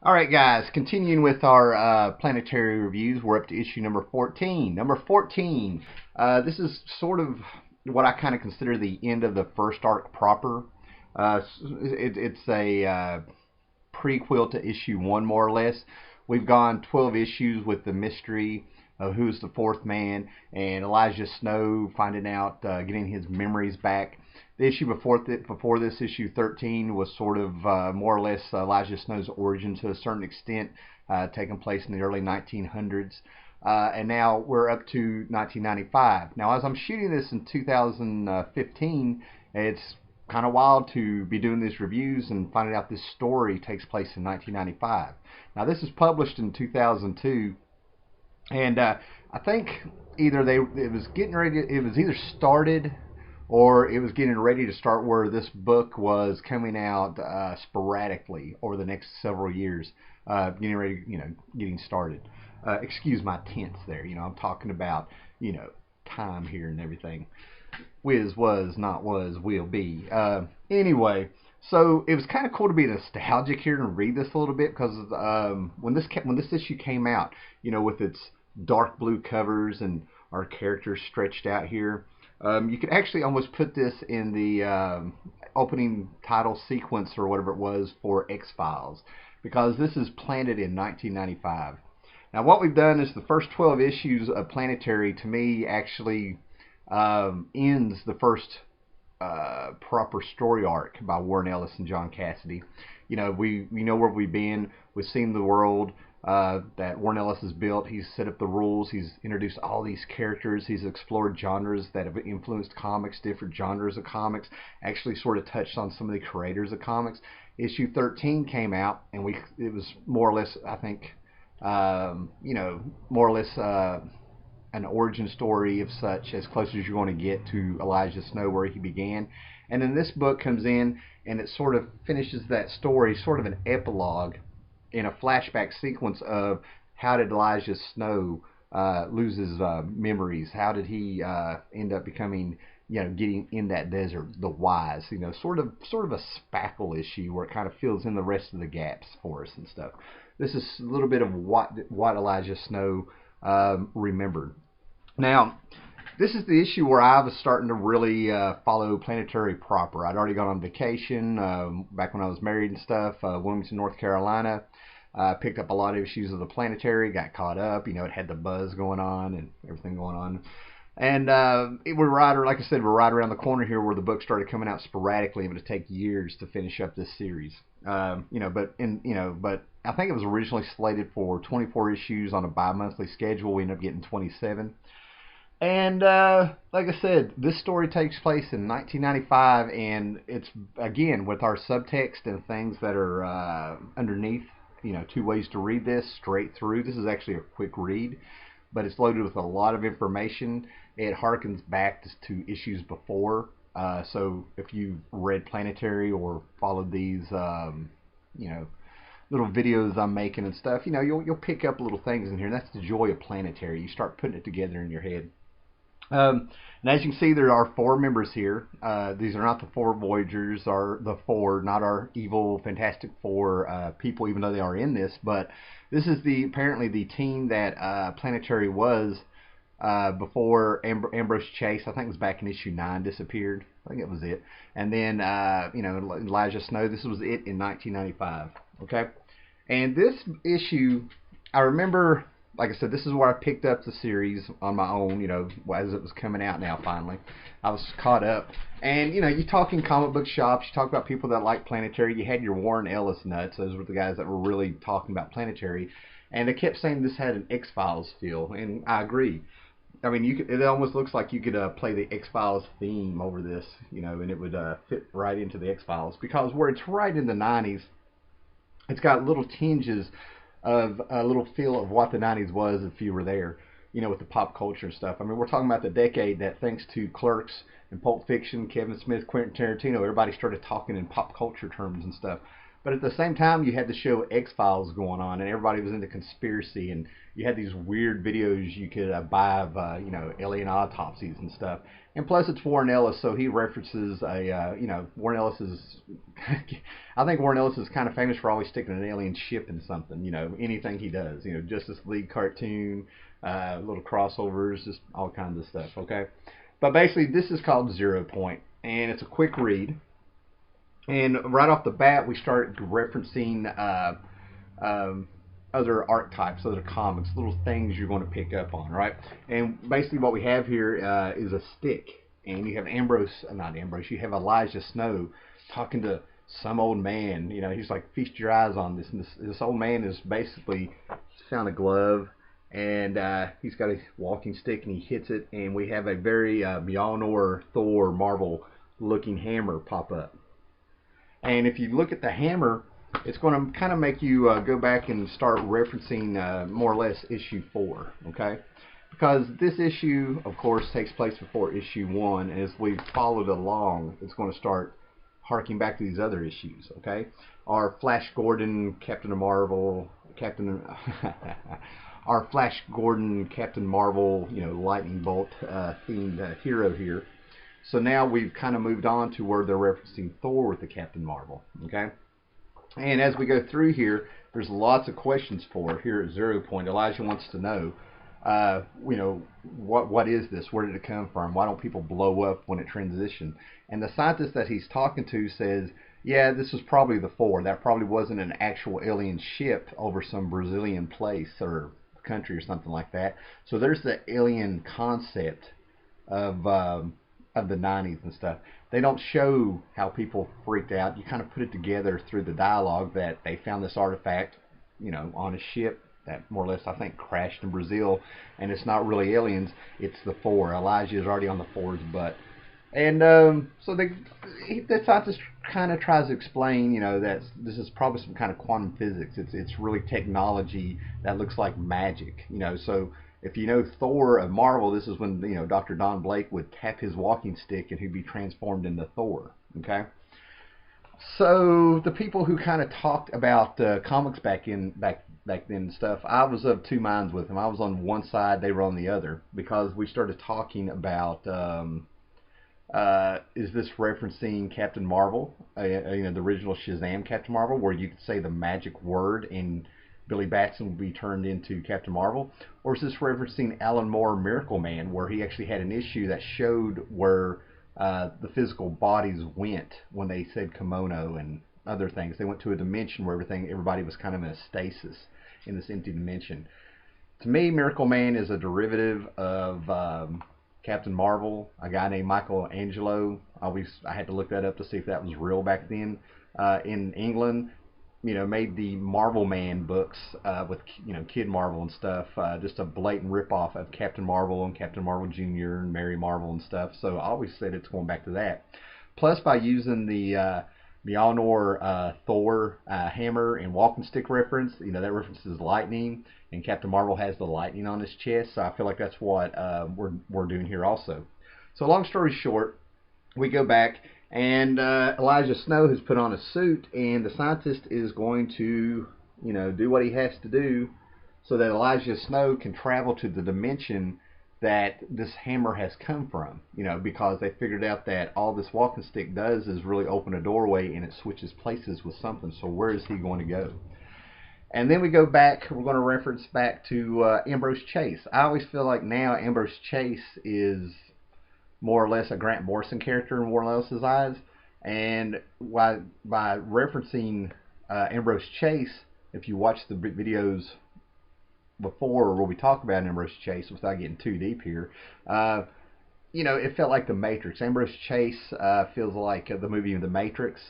All right, guys, continuing with our planetary reviews, we're up to issue number 14. Number 14, this is sort of what I kind of consider the end of the first arc proper. It's a prequel to issue 1, more or less. We've gone 12 issues with the mystery of who's the fourth man and Elijah Snow finding out, getting his memories back. The issue before this, issue 13, was sort of more or less Elijah Snow's origin to a certain extent, taking place in the early 1900s. And now we're up to 1995. Now, as I'm shooting this in 2015, it's kind of wild to be doing these reviews and finding out this story takes place in 1995. Now, this is published in 2002, and I think it was getting ready. It was either started or it was getting ready to start, where this book was coming out sporadically over the next several years, getting ready, getting started. Excuse my tense there. I'm talking about, time here and everything. Whiz, was, not was, will be. Anyway, so it was kind of cool to be nostalgic here and read this a little bit, because when this issue came out, with its dark blue covers and our characters stretched out here, you could actually almost put this in the opening title sequence or whatever it was for X-Files, because this is planted in 1995. Now, what we've done is the first 12 issues of Planetary, to me, actually ends the first proper story arc by Warren Ellis and John Cassidy. We know where we've been. We've seen the world that Warren Ellis has built. He's set up the rules. He's introduced all these characters. He's explored genres that have influenced comics, different genres of comics. Actually, sort of touched on some of the creators of comics. Issue 13 came out, and it was more or less, I think, more or less an origin story of such, as close as you're going to get to Elijah Snow, where he began. And then this book comes in and it sort of finishes that story, sort of an epilogue in a flashback sequence of how did Elijah Snow lose his memories? How did he end up becoming, getting in that desert, the wise, sort of a spackle issue where it kind of fills in the rest of the gaps for us and stuff. This is a little bit of what Elijah Snow remembered. Now, this is the issue where I was starting to really follow Planetary proper. I'd already gone on vacation back when I was married and stuff, Wilmington, North Carolina. Picked up a lot of issues of the Planetary, got caught up. It had the buzz going on and everything going on. And we're like I said, we're right around the corner here where the book started coming out sporadically. It would take years to finish up this series. But I think it was originally slated for 24 issues on a bi-monthly schedule. We ended up getting 27. And like I said, this story takes place in 1995, and it's, again, with our subtext and things that are underneath, 2 ways to read this straight through. This is actually a quick read, but it's loaded with a lot of information. It harkens back to issues before. So if you read Planetary or followed these, little videos I'm making and stuff, you'll pick up little things in here. And that's the joy of Planetary. You start putting it together in your head. And as you can see, there are 4 members here. These are not the 4 Voyagers, or the 4, not our evil Fantastic Four people, even though they are in this. But this is apparently the team that Planetary was before Ambrose Chase, I think it was back in issue 9, disappeared. I think it was it. And then, Elijah Snow, this was it in 1995. Okay? And this issue, I remember, like I said, this is where I picked up the series on my own, as it was coming out now, finally. I was caught up. And, you talk in comic book shops, you talk about people that like Planetary. You had your Warren Ellis nuts. Those were the guys that were really talking about Planetary. And they kept saying this had an X-Files feel, and I agree. I mean, it almost looks like you could play the X-Files theme over this, and it would fit right into the X-Files. Because where it's right in the 90s, it's got little tinges of a little feel of what the 90s was if you were there, with the pop culture and stuff. I mean, we're talking about the decade that, thanks to Clerks and Pulp Fiction, Kevin Smith, Quentin Tarantino, everybody started talking in pop culture terms and stuff. But at the same time, you had the show X-Files going on, and everybody was into conspiracy, and you had these weird videos you could buy of, alien autopsies and stuff. And plus, it's Warren Ellis, so he references Warren Ellis is, I think Warren Ellis is kind of famous for always sticking an alien ship in something, anything he does, Justice League cartoon, little crossovers, just all kinds of stuff, okay? But basically, this is called 0 Point, and it's a quick read. And right off the bat, we start referencing other archetypes, other comics, little things you're going to pick up on, right? And basically what we have here is a stick. And you have you have Elijah Snow talking to some old man. He's like, feast your eyes on this. And this old man is basically found a glove, and he's got a walking stick, and he hits it. And we have a very Mjolnir, Thor, Marvel looking hammer pop up. And if you look at the hammer, it's going to kind of make you go back and start referencing more or less issue 4, okay? Because this issue, of course, takes place before issue 1, and as we've followed along, it's going to start harking back to these other issues, okay? Our Flash Gordon, Captain Marvel, our Flash Gordon, Captain Marvel, lightning bolt themed hero here. So now we've kind of moved on to where they're referencing Thor with the Captain Marvel, okay? And as we go through here, there's lots of questions for here at 0 Point. Elijah wants to know, what is this? Where did it come from? Why don't people blow up when it transitioned? And the scientist that he's talking to says, yeah, this was probably the Thor. That probably wasn't an actual alien ship over some Brazilian place or country or something like that. So there's the alien concept of the 90s and stuff. They don't show how people freaked out. You kind of put it together through the dialogue that they found this artifact, on a ship that more or less, I think, crashed in Brazil, and it's not really aliens, it's the Thor. Elijah is already on the Thor's butt. And so the scientist kind of tries to explain, that this is probably some kind of quantum physics. It's really technology that looks like magic, so if you know Thor of Marvel, this is when, Dr. Don Blake would tap his walking stick and he'd be transformed into Thor, okay? So the people who kind of talked about comics back then and stuff, I was of two minds with them. I was on one side, they were on the other, because we started talking about, is this referencing Captain Marvel, the original Shazam Captain Marvel, where you could say the magic word and Billy Batson would be turned into Captain Marvel? Or is this referencing Alan Moore Miracle Man, where he actually had an issue that showed where the physical bodies went when they said kimono and other things? They went to a dimension where everybody was kind of in a stasis in this empty dimension. To me, Miracle Man is a derivative of Captain Marvel, a guy named Michelangelo. I had to look that up to see if that was real back then. In England, made the Marvel Man books with, Kid Marvel and stuff, just a blatant ripoff of Captain Marvel and Captain Marvel Jr. and Mary Marvel and stuff. So I always said it's going back to that. Plus, by using the Mjolnir Thor hammer and walking stick reference, that references lightning, and Captain Marvel has the lightning on his chest. So I feel like that's what we're doing here also. So long story short, we go back, and Elijah Snow has put on a suit, and the scientist is going to, do what he has to do so that Elijah Snow can travel to the dimension that this hammer has come from, because they figured out that all this walking stick does is really open a doorway, and it switches places with something. So where is he going to go? And then we go back, we're going to reference back to Ambrose Chase. I always feel like now Ambrose Chase is more or less a Grant Morrison character in Warren Ellis's eyes. And by referencing Ambrose Chase, if you watch the videos before where we talk about Ambrose Chase, without getting too deep here, it felt like The Matrix. Ambrose Chase feels like the movie The Matrix,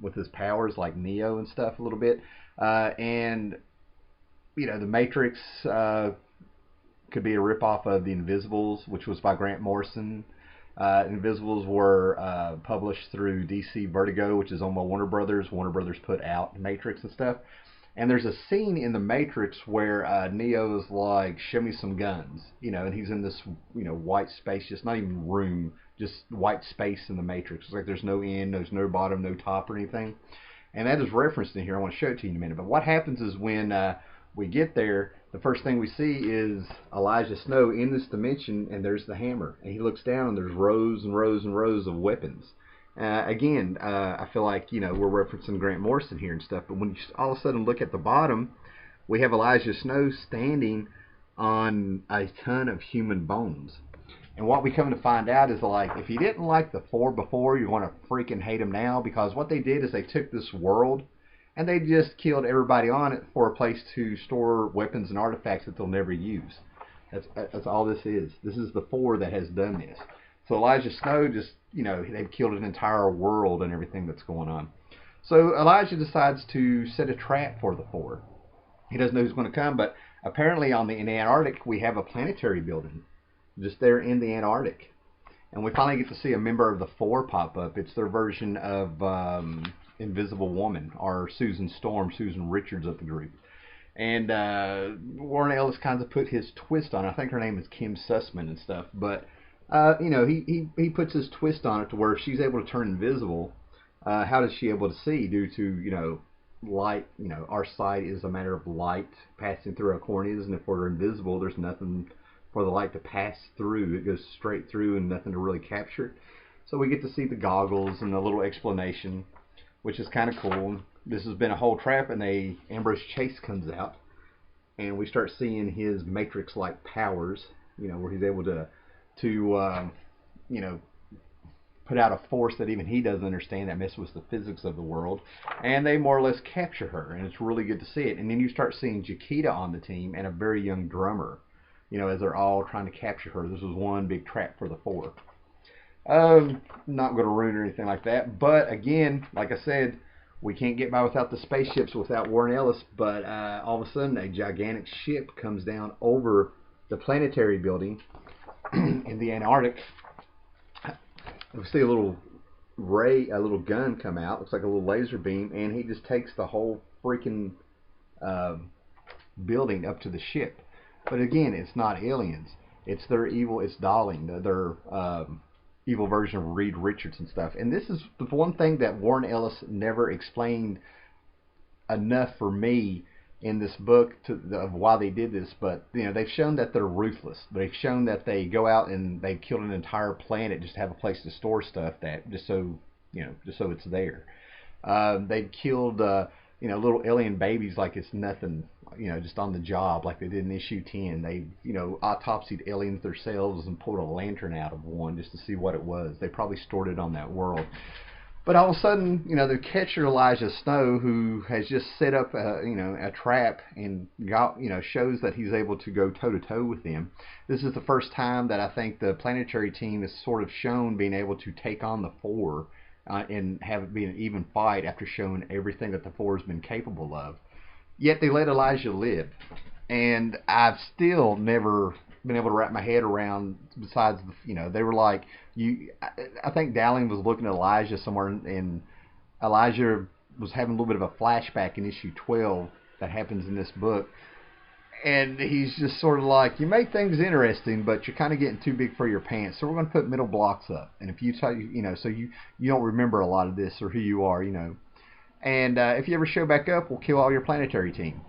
with his powers like Neo and stuff a little bit. And The Matrix could be a ripoff of The Invisibles, which was by Grant Morrison. Invisibles were published through DC Vertigo, which is owned by Warner Brothers. Warner Brothers put out Matrix and stuff. And there's a scene in The Matrix where Neo is like, show me some guns, and he's in this, white space, just not even room, just white space in The Matrix. It's like there's no end, there's no bottom, no top or anything. And that is referenced in here. I want to show it to you in a minute. But what happens is when we get there, the first thing we see is Elijah Snow in this dimension, and there's the hammer. And he looks down, and there's rows and rows and rows of weapons. Again, I feel like, you know, we're referencing Grant Morrison here and stuff, but when you all of a sudden look at the bottom, we have Elijah Snow standing on a ton of human bones. And what we come to find out is, like, if you didn't like the Four before, you're going to freaking hate them now, because what they did is they took this world and they just killed everybody on it for a place to store weapons and artifacts that they'll never use. That's all this is. This is the Four that has done this. So Elijah Snow just, you know, they've killed an entire world and everything that's going on. So Elijah decides to set a trap for the Four. He doesn't know who's going to come, but apparently in the Antarctic we have a planetary building just there in the Antarctic. And we finally get to see a member of the Four pop up. It's their version of Invisible Woman, or Susan Storm, Susan Richards of the group. And Warren Ellis kind of put his twist on it. I think her name is Kim Sussman and stuff. But, you know, he puts his twist on it to where if she's able to turn invisible, how is she able to see due to, you know, light? You know, our sight is a matter of light passing through our corneas, and if we're invisible, there's nothing for the light to pass through. It goes straight through and nothing to really capture it. So we get to see the goggles and a little explanation, which is kind of cool. This has been a whole trap, and Ambrose Chase comes out, and we start seeing his Matrix-like powers, you know, where he's able to you know, put out a force that even he doesn't understand, that messes with the physics of the world, and they more or less capture her, and it's really good to see it. And then you start seeing Jaquita on the team and a very young drummer, you know, as they're all trying to capture her. This was one big trap for the Four. Not going to ruin or anything like that, but again, like I said, we can't get by without the spaceships without Warren Ellis. But all of a sudden, a gigantic ship comes down over the Planetary building in the Antarctic. We see a little gun come out. Looks like a little laser beam, and he just takes the whole freaking building up to the ship. But again, it's not aliens. It's their evil. It's Darling, their evil version of Reed Richards and stuff. And this is the one thing that Warren Ellis never explained enough for me in this book of why they did this. But you know, they've shown that they're ruthless. They've shown that they go out and they killed an entire planet just to have a place to store stuff, that just so, you know, just so it's there. They've killed you know, little alien babies like it's nothing, you know, just on the job, like they did in issue 10. They, you know, autopsied aliens themselves and pulled a lantern out of one just to see what it was. They probably stored it on that world. But all of a sudden, you know, the catcher Elijah Snow, who has just set up you know, a trap and got, you know, shows that he's able to go toe to toe with them. This is the first time that I think the Planetary team is sort of shown being able to take on the Four and have it be an even fight after showing everything that the Four has been capable of. Yet they let Elijah live, and I've still never been able to wrap my head around. Besides, you know, they were like, I think Dowling was looking at Elijah somewhere, and Elijah was having a little bit of a flashback in issue 12 that happens in this book, and he's just sort of like, you make things interesting, but you're kind of getting too big for your pants, so we're going to put middle blocks up. And if you tell you know, so you don't remember a lot of this or who you are, you know. And if you ever show back up, we'll kill all your Planetary team.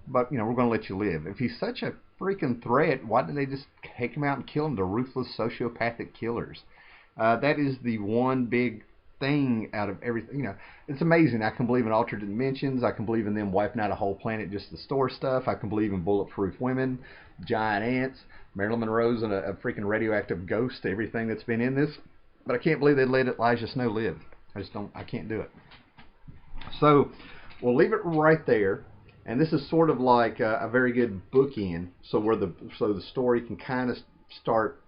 But, you know, we're going to let you live. If he's such a freaking threat, why didn't they just take him out and kill him? The ruthless sociopathic killers. That is the one big thing out of everything. You know, it's amazing. I can believe in alternate dimensions. I can believe in them wiping out a whole planet just to store stuff. I can believe in bulletproof women, giant ants, Marilyn Monroe's and a freaking radioactive ghost, everything that's been in this. But I can't believe they let Elijah Snow live. I can't do it. So we'll leave it right there. And this is sort of like a very good bookend, so the story can kind of start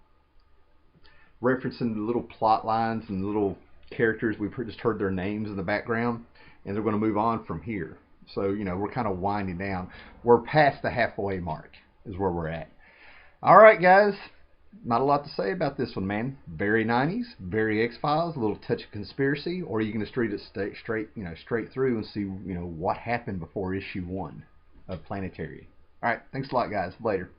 referencing the little plot lines and little characters. We've just heard their names in the background, and they're going to move on from here. So, you know, we're kind of winding down. We're past the halfway mark is where we're at. All right, guys. Not a lot to say about this one, man. Very 90s, very X-Files, a little touch of conspiracy, or you can just read it straight through and see, you know, what happened before issue 1 of Planetary. All right, thanks a lot, guys. Later.